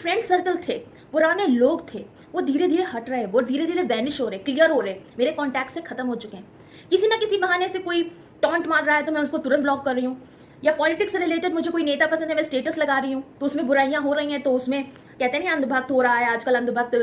Friend circle थे, पुराने लोग थे, वो धीरे धीरे हट रहे हैं, वो धीरे धीरे वैनिश हो रहे, क्लियर हो रहे, मेरे कॉन्टैक्ट से खत्म हो चुके हैं। किसी ना किसी बहाने से कोई टॉन्ट मार रहा है तो मैं उसको तुरंत ब्लॉक कर रही हूँ, या पॉलिटिक्स से रिलेटेड मुझे कोई नेता पसंद है, मैं स्टेटस लगा रही हूँ तो उसमें बुराइयां हो रही हैं, तो उसमें कहते हैं ना अंधभक्त हो रहा है आजकल। अंधभक्त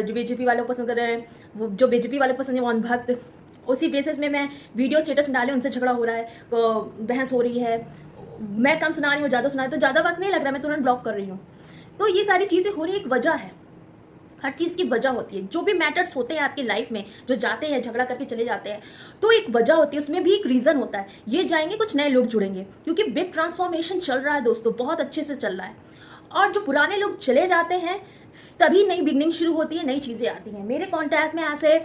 जो बीजेपी वालों को पसंद कर रहे हैं, वो जो बीजेपी वालों को पसंद है वो अंधभक्त, उसी बेसिस में मैं वीडियो स्टेटस में डाले, उनसे झगड़ा हो रहा है, बहस हो रही है, मैं कम सुना रही हूँ, ज़्यादा सुना रही, तो ज़्यादा वक्त नहीं लग रहा, मैं तुरंत ब्लॉक कर रही हूँ। तो ये सारी चीज़ें हो रही, एक वजह है, हर चीज़ की वजह होती है। जो भी मैटर्स होते हैं आपकी लाइफ में, जो जाते हैं झगड़ा करके चले जाते हैं, तो एक वजह होती है, उसमें भी एक रीज़न होता है। ये जाएंगे, कुछ नए लोग जुड़ेंगे, क्योंकि बिग ट्रांसफॉर्मेशन चल रहा है दोस्तों, बहुत अच्छे से चल रहा है। और जो पुराने लोग चले जाते हैं तभी नई बिगनिंग शुरू होती है, नई चीज़ें आती हैं। मेरे कॉन्टैक्ट में ऐसे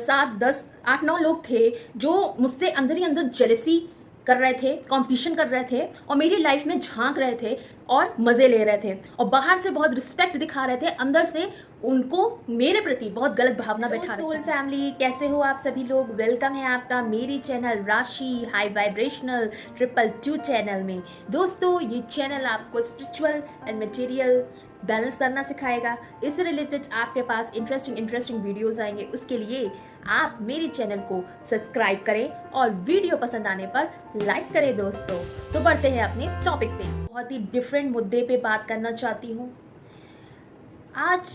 7 10 8 9 लोग थे जो मुझसे अंदर ही अंदर जेलसी कर रहे थे, कंपटीशन कर रहे थे, और मेरी लाइफ में झांक रहे थे और मज़े ले रहे थे, और बाहर से बहुत रिस्पेक्ट दिखा रहे थे, अंदर से उनको मेरे प्रति बहुत गलत भावना बैठा रहे थे। सोल फैमिली, कैसे हो आप सभी लोग? वेलकम है आपका मेरी चैनल राशि हाई वाइब्रेशनल 222 चैनल में। दोस्तों, ये चैनल आपको स्पिरिचुअल एंड मटेरियल बैलेंस करना सिखाएगा। इससे रिलेटेड आपके पास इंटरेस्टिंग वीडियोस आएंगे, उसके लिए आप मेरे चैनल को सब्सक्राइब करें और वीडियो पसंद आने पर लाइक करें। दोस्तों, तो बढ़ते हैं अपने टॉपिक पे। बहुत ही डिफरेंट मुद्दे पे बात करना चाहती हूँ आज।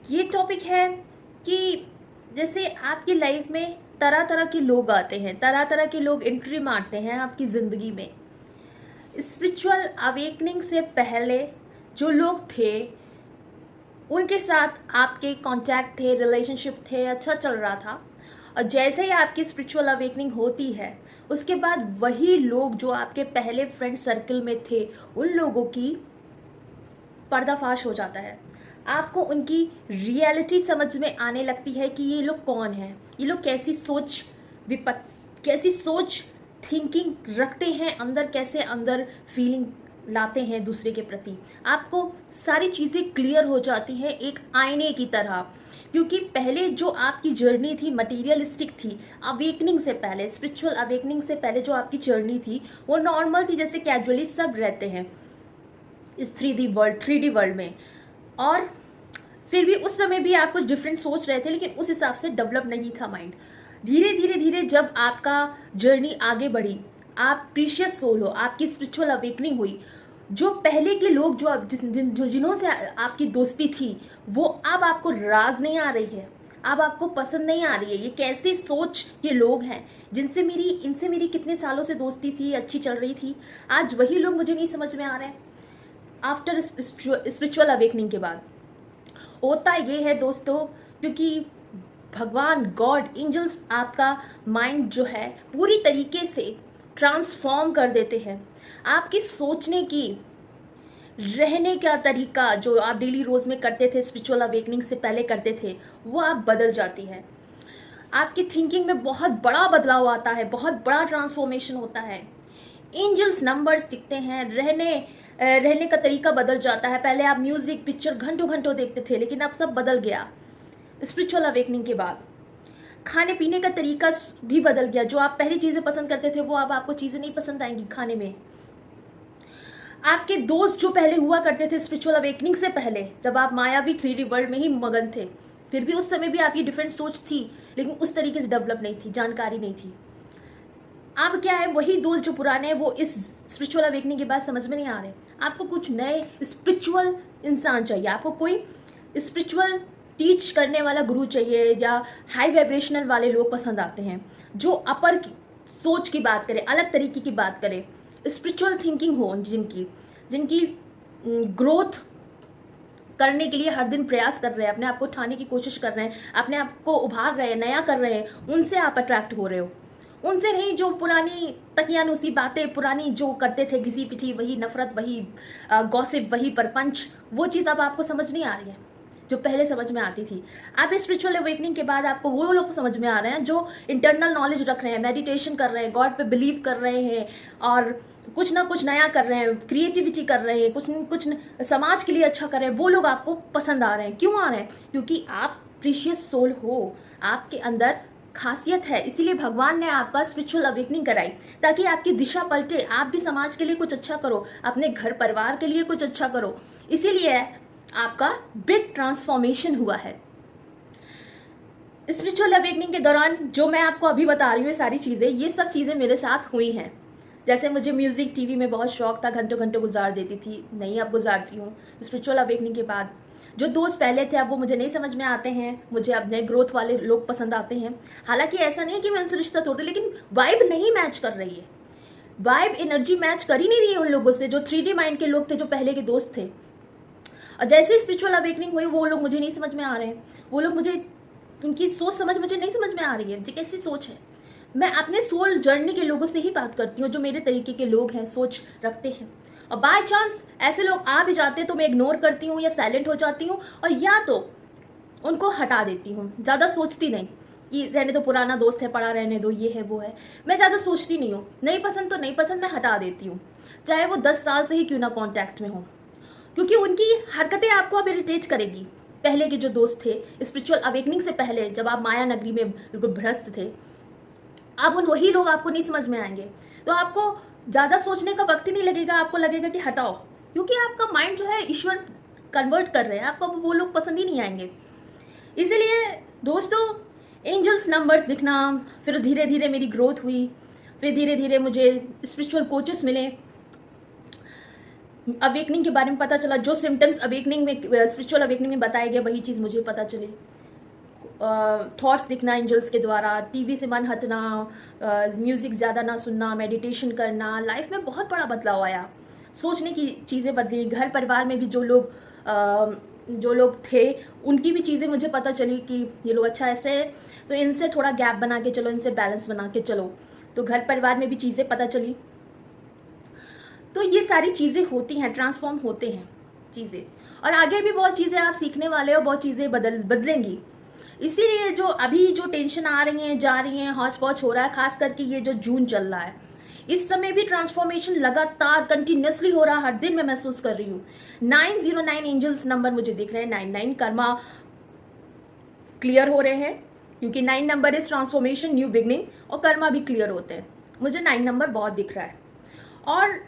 ये टॉपिक है कि जैसे आपकी लाइफ में तरह तरह के लोग आते हैं, तरह तरह के लोग एंट्री मारते हैं आपकी ज़िंदगी में। स्पिरिचुअल अवेकनिंग से पहले जो लोग थे उनके साथ आपके कांटेक्ट थे, रिलेशनशिप थे, अच्छा चल रहा था, और जैसे ही आपकी स्पिरिचुअल अवेकनिंग होती है उसके बाद वही लोग जो आपके पहले फ्रेंड सर्कल में थे उन लोगों की पर्दाफाश हो जाता है। आपको उनकी रियलिटी समझ में आने लगती है कि ये लोग कौन हैं, ये लोग कैसी सोच थिंकिंग रखते हैं अंदर, कैसे अंदर फीलिंग लाते हैं दूसरे के प्रति। आपको सारी चीज़ें क्लियर हो जाती हैं एक आईने की तरह, क्योंकि पहले जो आपकी जर्नी थी मटीरियलिस्टिक थी। अवेकनिंग से पहले, स्पिरिचुअल अवेकनिंग से पहले जो आपकी जर्नी थी वो नॉर्मल थी, जैसे कैजुअली सब रहते हैं इस 3D वर्ल्ड में। और फिर भी उस समय भी आप कुछ डिफरेंट सोच रहे थे, लेकिन उस हिसाब से डेवलप नहीं था माइंड। धीरे धीरे जब आपका जर्नी आगे बढ़ी, आप प्रीशियस सोल हो, आपकी स्पिरिचुअल अवेकनिंग हुई, जो पहले के लोग जिन्हों से आपकी दोस्ती थी वो अब आपको राज नहीं आ रही है, अब आपको पसंद नहीं आ रही है। ये कैसी सोच के लोग हैं इनसे मेरी कितने सालों से दोस्ती थी, अच्छी चल रही थी, आज वही लोग मुझे नहीं समझ में आ रहे हैं आफ्टर स्पिरिचुअल अवेकनिंग के बाद। होता ये है दोस्तों, क्योंकि भगवान, गॉड, एंजल्स आपका माइंड जो है पूरी तरीके से ट्रांसफॉर्म कर देते हैं। आपकी सोचने की, रहने का तरीका जो आप डेली रोज में करते थे, स्पिरिचुअल अवेकनिंग से पहले करते थे, वो आप बदल जाती है। आपकी थिंकिंग में बहुत बड़ा बदलाव आता है, बहुत बड़ा ट्रांसफॉर्मेशन होता है। एंजल्स नंबर्स दिखते हैं, रहने का तरीका बदल जाता है। पहले आप म्यूजिक, पिक्चर घंटों देखते थे, लेकिन अब सब बदल गया स्पिरिचुअल अवेकनिंग के बाद। खाने पीने का तरीका भी बदल गया, जो आप पहली चीज़ें पसंद करते थे वो अब आपको चीज़ें नहीं पसंद आएंगी खाने में। आपके दोस्त जो पहले हुआ करते थे स्पिरिचुअल अवेकनिंग से पहले, जब आप मायावी 3D वर्ल्ड में ही मगन थे, फिर भी उस समय भी आपकी डिफरेंट सोच थी, लेकिन उस तरीके से डेवलप नहीं थी, जानकारी नहीं थी। अब क्या है, वही दोस्त जो पुराने हैं वो इस स्पिरिचुअल अवेकनिंग के बाद समझ में नहीं आ रहे। आपको कुछ नए स्पिरिचुअल इंसान चाहिए, आपको कोई स्पिरिचुअल टीच करने वाला गुरु चाहिए, या हाई वाइब्रेशनल वाले लोग पसंद आते हैं जो अपर सोच की बात करें, अलग तरीके की बात करें, स्पिरिचुअल थिंकिंग हो, जिनकी ग्रोथ करने के लिए हर दिन प्रयास कर रहे हैं, अपने आप को उठाने की कोशिश कर रहे हैं, अपने आप को उभार रहे हैं, नया कर रहे हैं, उनसे आप अट्रैक्ट हो रहे हो। उनसे नहीं जो पुरानी तकियानुसी बातें, पुरानी जो करते थे, घिसी पिटी, वही नफरत, वही गॉसिप, वही परपंच, वो चीज़ अब आपको समझ नहीं आ रही है जो पहले समझ में आती थी। आप स्पिरिचुअल अवेकनिंग के बाद आपको वो लोग समझ में आ रहे हैं जो इंटरनल नॉलेज रख रहे हैं, मेडिटेशन कर रहे हैं, गॉड पे बिलीव कर रहे हैं, और कुछ ना कुछ नया कर रहे हैं, क्रिएटिविटी कर रहे हैं, कुछ समाज के लिए अच्छा कर रहे हैं। वो लोग आपको पसंद आ रहे हैं। क्यों आ रहे हैं? क्योंकि आप प्रीशियस सोल हो, आपके अंदर खासियत है, इसीलिए भगवान ने आपका स्पिरिचुअल अवेकनिंग कराई, ताकि आपकी दिशा पलटे, आप भी समाज के लिए कुछ अच्छा करो, अपने घर परिवार के लिए कुछ अच्छा करो। इसीलिए आपका बिग ट्रांसफॉर्मेशन हुआ है। स्पिरिचुअल अवेकनिंग के दौरान जो मैं आपको अभी बता रही हूँ सारी चीज़ें, ये सब चीज़ें मेरे साथ हुई हैं। जैसे मुझे म्यूज़िक टीवी में बहुत शौक था, घंटों घंटों गुजार देती थी, नहीं अब गुजारती हूँ। स्पिरिचुअल अवेकनिंग के बाद जो दोस्त पहले थे अब वो मुझे नहीं समझ में आते हैं, मुझे अब नए ग्रोथ वाले लोग पसंद आते हैं। हालांकि ऐसा नहीं कि मैं उनसे रिश्ता तोड़ती, लेकिन वाइब नहीं मैच कर रही है, वाइब एनर्जी मैच कर ही नहीं रही है उन लोगों से जो 3D माइंड के लोग थे, जो पहले के दोस्त थे। और जैसे ही स्पिरिचुअल अवेकनिंग हुई वो लोग मुझे नहीं समझ में आ रहे हैं, वो लोग मुझे, उनकी सोच समझ मुझे नहीं समझ में आ रही है, ये कैसी सोच है। मैं अपने सोल जर्नी के लोगों से ही बात करती हूँ, जो मेरे तरीके के लोग हैं, सोच रखते हैं। और बाय चांस ऐसे लोग आ भी जाते हैं तो मैं इग्नोर करती हूँ या साइलेंट हो जाती हूँ, और या तो उनको हटा देती हूँ। ज़्यादा सोचती नहीं कि रहने दो, पुराना दोस्त है, पड़ा रहने दो, ये है वो है, मैं ज़्यादा सोचती नहीं हूँ। नहीं पसंद तो नहीं पसंद, मैं हटा देती हूँ, चाहे वो 10 साल से ही क्यों ना कॉन्टैक्ट में हो, क्योंकि उनकी हरकतें आपको अब इरिटेट करेगी। पहले के जो दोस्त थे स्पिरिचुअल अवेकनिंग से पहले, जब आप माया नगरी में बिल्कुल भ्रष्ट थे, अब उन वही लोग आपको नहीं समझ में आएंगे। तो आपको ज़्यादा सोचने का वक्त ही नहीं लगेगा, आपको लगेगा कि हटाओ, क्योंकि आपका माइंड जो है ईश्वर कन्वर्ट कर रहे हैं, आपको वो लोग पसंद ही नहीं आएंगे। इसीलिए दोस्तों, एंजल्स नंबर्स दिखना, फिर धीरे धीरे मेरी ग्रोथ हुई, फिर धीरे धीरे मुझे स्पिरिचुअल कोचेस मिले, अवेकनिंग के बारे में पता चला, जो सिम्टम्स अवेकनिंग में, स्पिरिचुअल अवेकनिंग में बताए गए, वही चीज़ मुझे पता चली। थॉट्स दिखना एंजल्स के द्वारा, टीवी से मन हटना, म्यूज़िक ज़्यादा ना सुनना, मेडिटेशन करना, लाइफ में बहुत बड़ा बदलाव आया। सोचने की चीज़ें बदली, घर परिवार में भी जो लोग थे उनकी भी चीज़ें मुझे पता चली कि ये लोग अच्छा ऐसे है, तो इनसे थोड़ा गैप बना के चलो, इनसे बैलेंस बना के चलो। तो घर परिवार में भी चीज़ें पता चली। तो ये सारी चीज़ें होती हैं, ट्रांसफॉर्म होते हैं चीज़ें, और आगे भी बहुत चीज़ें आप सीखने वाले हो, बहुत चीज़ें बदलेंगी। इसीलिए जो अभी जो टेंशन आ रही हैं, जा रही हैं, हौच पौच हो रहा है, खास करके ये जो जून चल रहा है, इस समय भी ट्रांसफॉर्मेशन लगातार कंटिन्यूसली हो रहा है, हर दिन मैं महसूस कर रही हूँ। 909 एंजल्स नंबर मुझे दिख रहे हैं, 99 कर्मा क्लियर हो रहे हैं, क्योंकि 9 number is transformation, new beginning, और कर्मा भी क्लियर होते हैं। मुझे 9 नंबर बहुत दिख रहा है। और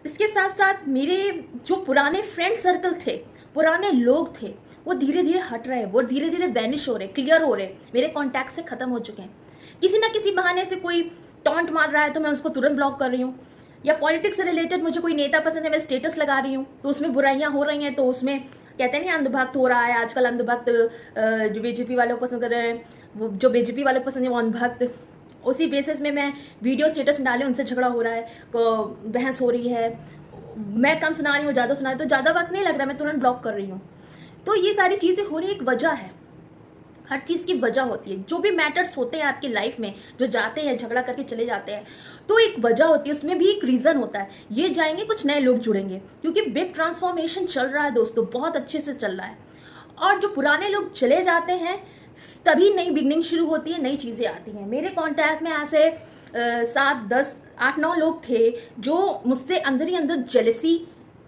इसके साथ साथ मेरे जो पुराने फ्रेंड सर्कल थे, पुराने लोग थे, वो धीरे धीरे हट रहे हैं, वो धीरे धीरे वैनिश हो रहे, क्लियर हो रहे, मेरे कॉन्टैक्ट से ख़त्म हो चुके हैं। किसी ना किसी बहाने से कोई टॉन्ट मार रहा है तो मैं उसको तुरंत ब्लॉक कर रही हूँ, या पॉलिटिक्स से रिलेटेड मुझे कोई नेता पसंद है, मैं स्टेटस लगा रही हूँ तो उसमें बुराइयाँ हो रही हैं, तो उसमें कहते हैं नहीं अंधभक्त हो रहा है आजकल, अंधभक्त जो बीजेपी वाले को पसंद कर रहे हैं, वो जो बीजेपी वाले को पसंद है वो अंधभक्त। उसी बेसिस में मैं वीडियो स्टेटस में डाले, उनसे झगड़ा हो रहा है, बहस हो रही है, मैं कम सुना रही हूँ, ज़्यादा सुना रही, तो ज़्यादा वक्त नहीं लग रहा, मैं तुरंत ब्लॉक कर रही हूँ। तो ये सारी चीज़ें हो रही एक वजह है, हर चीज़ की वजह होती है। जो भी मैटर्स होते हैं आपकी लाइफ में, जो जाते हैं झगड़ा करके चले जाते हैं, तो एक वजह होती है, उसमें भी एक रीज़न होता है। ये जाएंगे, कुछ नए लोग जुड़ेंगे, क्योंकि बिग ट्रांसफॉर्मेशन चल रहा है दोस्तों, बहुत अच्छे से चल रहा है। और जो पुराने लोग चले जाते हैं तभी नई बिगनिंग शुरू होती है, नई चीज़ें आती हैं। मेरे कॉन्टैक्ट में ऐसे 7, 10, 8, 9 लोग थे जो मुझसे अंदर ही अंदर जेलसी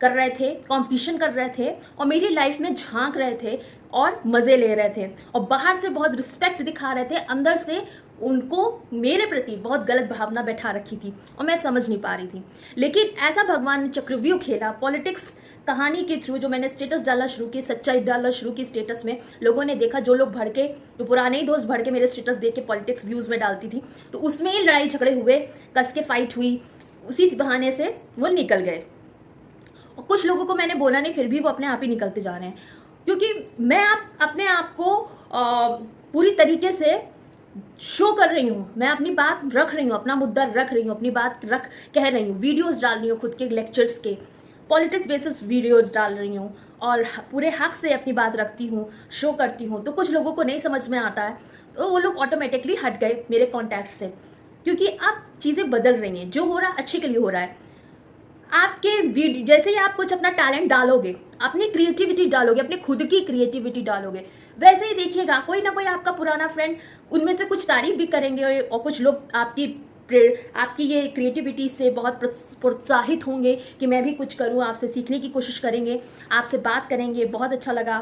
कर रहे थे, कंपटीशन कर रहे थे, और मेरी लाइफ में झांक रहे थे और मज़े ले रहे थे, और बाहर से बहुत रिस्पेक्ट दिखा रहे थे, अंदर से उनको मेरे प्रति बहुत गलत भावना बैठा रखी थी और मैं समझ नहीं पा रही थी। लेकिन ऐसा भगवान ने चक्रव्यूह खेला पॉलिटिक्स कहानी के थ्रू, जो मैंने स्टेटस डालना शुरू की, सच्चाई डालना शुरू की स्टेटस में, लोगों ने देखा, जो लोग भड़के, जो पुराने ही दोस्त भड़के मेरे स्टेटस देख के पॉलिटिक्स व्यूज़ में डालती थी, तो उसमें ही लड़ाई झगड़े हुए, कस के फाइट हुई, उसी बहाने से वो निकल गए। और कुछ लोगों को मैंने बोला नहीं, फिर भी वो अपने आप ही निकलते जा रहे हैं, क्योंकि मैं अपने आप को पूरी तरीके से शो कर रही हूँ, मैं अपनी बात रख रही हूँ, अपना मुद्दा रख रही हूँ, अपनी बात कह रही हूँ, वीडियोस डाल रही हूँ, खुद के लेक्चर्स के पॉलिटिक्स बेसिस वीडियोस डाल रही हूँ, और पूरे हक से अपनी बात रखती हूँ, शो करती हूँ। तो कुछ लोगों को नहीं समझ में आता है, तो वो लोग ऑटोमेटिकली हट गए मेरे कॉन्टैक्ट से, क्योंकि अब चीज़ें बदल रही हैं, जो हो रहा है अच्छे के लिए हो रहा है। आपके वीडियो जैसे ही आप कुछ अपना टैलेंट डालोगे, अपनी क्रिएटिविटी डालोगे, अपनी खुद की क्रिएटिविटी डालोगे, वैसे ही देखिएगा कोई ना कोई आपका पुराना फ्रेंड उनमें से कुछ तारीफ भी करेंगे, और कुछ लोग आपकी ये क्रिएटिविटी से बहुत प्रोत्साहित होंगे कि मैं भी कुछ करूं, आपसे सीखने की कोशिश करेंगे, आपसे बात करेंगे, बहुत अच्छा लगा,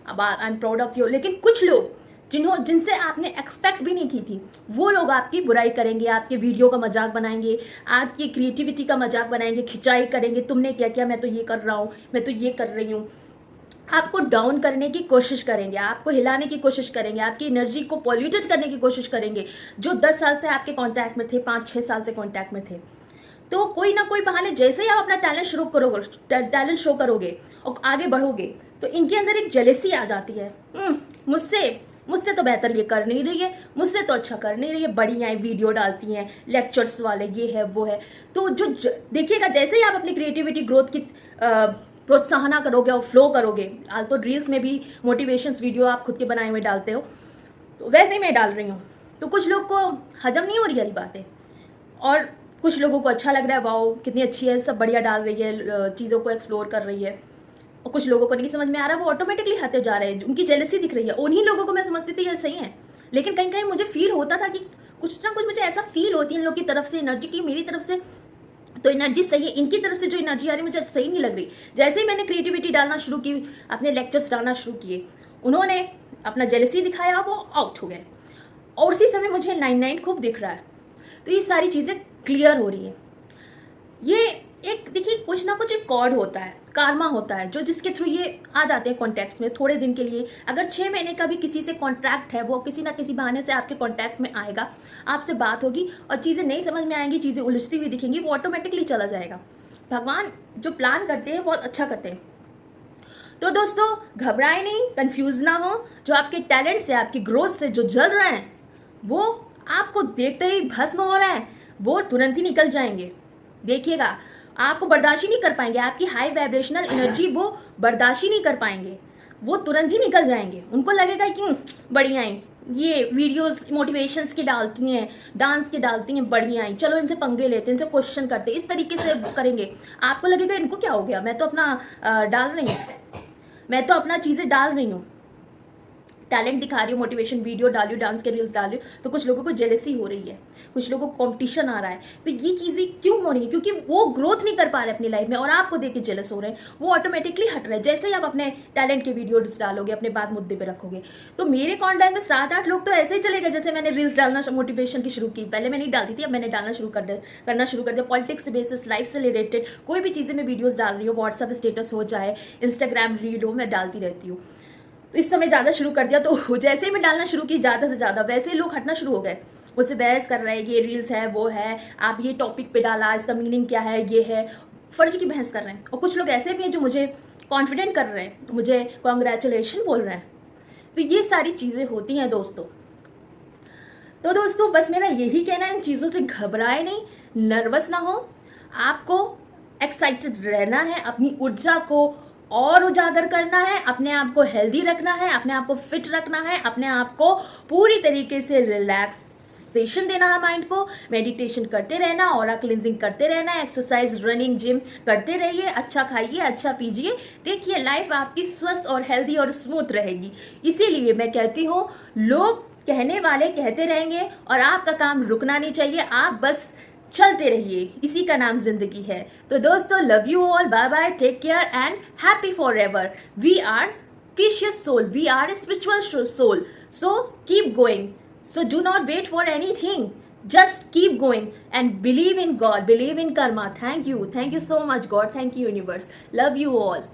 अब I am proud of you. लेकिन कुछ लोग जिनसे आपने एक्सपेक्ट भी नहीं की थी, वो लोग आपकी बुराई करेंगे, आपके वीडियो का मजाक बनाएंगे, आपकी क्रिएटिविटी का मजाक बनाएंगे, खिंचाई करेंगे, तुमने क्या किया, मैं तो ये कर रहा हूँ, मैं तो ये कर रही हूँ। आपको डाउन करने की कोशिश करेंगे, आपको हिलाने की कोशिश करेंगे, आपकी एनर्जी को पॉल्यूटेड करने की कोशिश करेंगे। जो 10 साल से आपके कांटेक्ट में थे, 5-6 साल से कांटेक्ट में थे, तो कोई ना कोई बहाने जैसे ही आप अपना टैलेंट शो करोगे और आगे बढ़ोगे, तो इनके अंदर एक जेलेसी आ जाती है। मुझसे तो बेहतर ये कर नहीं रही है, मुझसे तो अच्छा कर नहीं रही है, बड़ी आई वीडियो डालती हैं, लेक्चर्स वाले, ये है वो है। तो देखिएगा, जैसे ही आप अपनी क्रिएटिविटी ग्रोथ की प्रोत्साहना करोगे और फ्लो करोगे, आज तो रील्स में भी मोटिवेशंस वीडियो आप खुद के बनाए हुए डालते हो, तो वैसे ही मैं डाल रही हूँ। तो कुछ लोग को हजम नहीं हो रही है बातें, और कुछ लोगों को अच्छा लग रहा है, वाओ कितनी अच्छी है, सब बढ़िया डाल रही है, चीज़ों को एक्सप्लोर कर रही है। और कुछ लोगों को नहीं समझ में आ रहा, वो ऑटोमेटिकली हटते जा रहे हैं, उनकी जेलसी दिख रही है। उन्हीं लोगों को मैं समझती थी ये सही है, लेकिन कहीं कहीं मुझे फील होता था कि कुछ ना कुछ मुझे ऐसा फील होती है इन लोग की तरफ से एनर्जी की, मेरी तरफ से तो एनर्जी सही है, इनकी तरफ से जो एनर्जी आ रही मुझे सही नहीं लग रही। जैसे ही मैंने क्रिएटिविटी डालना शुरू की, अपने लेक्चर्स डालना शुरू किए, उन्होंने अपना जेलसी दिखाया, वो आउट हो गए, और उसी समय मुझे 99 खूब दिख रहा है। तो ये सारी चीज़ें क्लियर हो रही है। ये एक देखिए, कुछ ना कुछ एक कॉर्ड होता है, कार्मा होता है, जो जिसके थ्रू ये आ जाते हैं कॉन्टैक्ट्स में थोड़े दिन के लिए। अगर 6 महीने का भी किसी से कॉन्ट्रैक्ट है, वो किसी ना किसी बहाने से आपके कॉन्टैक्ट में आएगा, आपसे बात होगी, और चीज़ें नहीं समझ में आएंगी, चीज़ें उलझती हुई दिखेंगी, वो ऑटोमेटिकली चला जाएगा। भगवान जो प्लान करते हैं बहुत अच्छा करते हैं। तो दोस्तों, घबराए नहीं, कंफ्यूज ना हो। जो आपके टैलेंट से, आपकी ग्रोथ से जो जल रहे हैं, वो आपको देखते ही भस्म हो रहा है, वो तुरंत ही निकल जाएंगे। देखिएगा, आपको बर्दाश्त ही नहीं कर पाएंगे, आपकी हाई वाइब्रेशनल एनर्जी वो बर्दाश्त ही नहीं कर पाएंगे, वो तुरंत ही निकल जाएंगे। उनको लगेगा कि बढ़िया है, ये वीडियोस मोटिवेशंस के डालती हैं, डांस के डालती हैं, बढ़िया है, चलो इनसे पंगे लेते हैं, इनसे क्वेश्चन करते हैं, इस तरीके से करेंगे। आपको लगेगा इनको क्या हो गया, मैं तो अपना डाल रही हूँ, मैं तो अपना चीज़ें डाल रही हूँ, टैलेंट दिखा रही हूँ, मोटिवेशन वीडियो डाल रही हूँ, डांस के रील्स डाल रही हूँ। तो कुछ लोगों को जेलसी हो रही है, कुछ लोगों को कंपटीशन आ रहा है। तो ये चीज़ें क्यों हो रही है? क्योंकि वो ग्रोथ नहीं कर पा रहे अपनी लाइफ में, और आपको देख के जेलस हो रहे हैं, वो ऑटोमेटिकली हट रहे हैं। जैसे ही आप अपने टैलेंट के वीडियोज डालोगे, अपने बात मुद्दे पर रखोगे, तो मेरे कॉन्टैक्ट में 7-8 लोग तो ऐसे ही चले गए। जैसे मैंने रील्स डालना मोटिवेशन की शुरू की, पहले मैं नहीं डालती थी, अब मैंने डालना करना शुरू कर दिया। पॉलिटिक्स से बेसिस, लाइफ से रिलेटेड कोई भी चीज़ें मैं वीडियोज़ डाल रही हूँ, व्हाट्सएप स्टेटस हो चाहे इंस्टाग्राम रील हो, मैं डालती रहती हूँ। तो इस समय ज़्यादा शुरू कर दिया, तो जैसे ही मैं डालना शुरू की ज़्यादा से ज़्यादा, वैसे ही लोग हटना शुरू हो गए, मुझसे बहस कर रहे हैं, ये रील्स है, वो है, आप ये टॉपिक पे डाला, इसका मीनिंग क्या है, ये है, फर्जी की बहस कर रहे हैं। और कुछ लोग ऐसे भी हैं जो मुझे कॉन्फिडेंट कर रहे हैं, मुझे कॉन्ग्रेचुलेशन बोल रहे हैं। तो ये सारी चीज़ें होती हैं दोस्तों। तो दोस्तों, बस मेरा यही कहना है, इन चीज़ों से घबराए नहीं, नर्वस ना हो, आपको एक्साइटेड रहना है, अपनी ऊर्जा को और उजागर करना है, अपने आप को हेल्दी रखना है, अपने आप को फिट रखना है, अपने आप को पूरी तरीके से रिलैक्सेशन देना है, माइंड को मेडिटेशन करते रहना, ऑरा क्लिनजिंग करते रहना, एक्सरसाइज, रनिंग, जिम करते रहिए, अच्छा खाइए, अच्छा पीजिए। देखिए, लाइफ आपकी स्वस्थ और हेल्दी और स्मूथ रहेगी। इसीलिए मैं कहती हूँ, लोग कहने वाले कहते रहेंगे, और आपका काम रुकना नहीं चाहिए, आप बस चलते रहिए, इसी का नाम जिंदगी है। तो दोस्तों, love you all, bye bye, take care and happy forever. We are precious soul, we are spiritual soul, so keep going, so do not wait for anything, just keep going and believe in God, believe in karma. Thank you so much God, thank you universe, love you all.